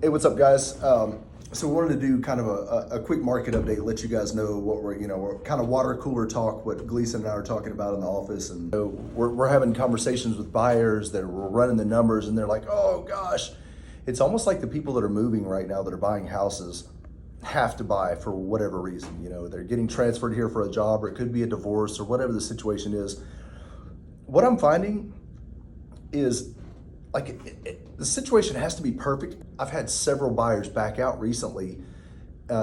Hey, what's up, guys? So we wanted to do kind of a quick market update, let you guys know what we're kind of water cooler talk, what Gleason and I are talking about in the office. And we're having conversations with buyers that we're running the numbers and they're like, oh gosh, it's almost like the people that are moving right now that are buying houses have to buy for whatever reason. They're getting transferred here for a job, or it could be a divorce, or whatever the situation is. What I'm finding is the situation has to be perfect. I've had several buyers back out recently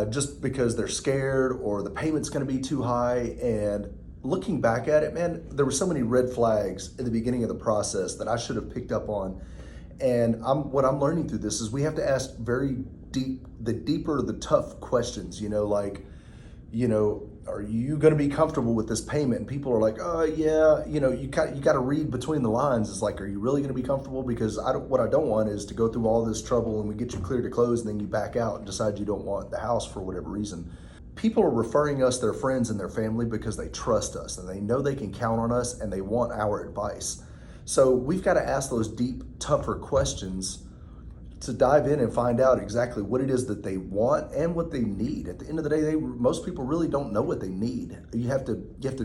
just because they're scared or the payment's going to be too high. And looking back at it, man, there were so many red flags in the beginning of the process that I should have picked up on. And what I'm learning through this is we have to ask very deep, the deeper, the tough questions, are you going to be comfortable with this payment? And people are like, oh yeah, you got to read between the lines. It's like, are you really going to be comfortable? Because what I don't want is to go through all this trouble and we get you clear to close and then you back out and decide you don't want the house for whatever reason. People are referring us their friends and their family because they trust us and they know they can count on us and they want our advice. So we've got to ask those deep, tougher questions to dive in and find out exactly what it is that they want and what they need. At the end of the day, most people really don't know what they need. You have to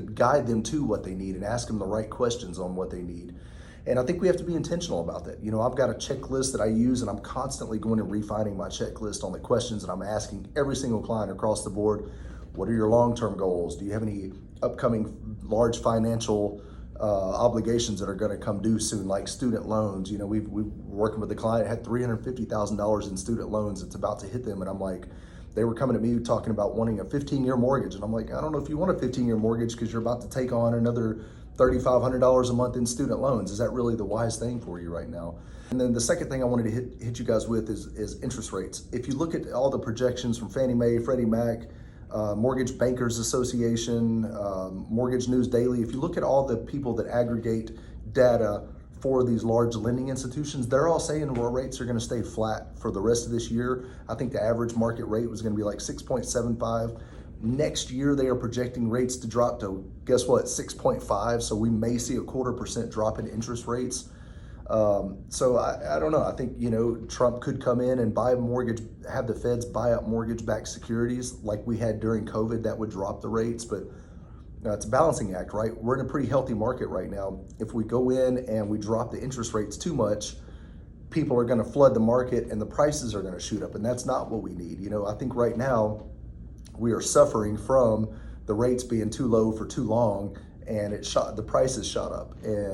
guide them to what they need and ask them the right questions on what they need. And I think we have to be intentional about that. I've got a checklist that I use and I'm constantly going and refining my checklist on the questions that I'm asking every single client across the board. What are your long-term goals? Do you have any upcoming large financial obligations that are going to come due soon, like student loans? We're working with a client that had $350,000 in student loans. It's about to hit them. And I'm like, they were coming to me talking about wanting a 15-year mortgage. And I'm like, I don't know if you want a 15-year mortgage because you're about to take on another $3,500 a month in student loans. Is that really the wise thing for you right now? And then the second thing I wanted to hit you guys with is interest rates. If you look at all the projections from Fannie Mae, Freddie Mac, Mortgage Bankers Association, Mortgage News Daily, if you look at all the people that aggregate data for these large lending institutions, they're all saying our rates are going to stay flat for the rest of this year. I think the average market rate was going to be like 6.75. Next year, they are projecting rates to drop to, guess what, 6.5. So we may see a 0.25% drop in interest rates. So I don't know. I think, Trump could come in and have the feds buy up mortgage-backed securities like we had during COVID. That would drop the rates, but it's a balancing act, right? We're in a pretty healthy market right now. If we go in and we drop the interest rates too much, people are going to flood the market and the prices are going to shoot up. And that's not what we need. I think right now we are suffering from the rates being too low for too long, and the prices shot up. And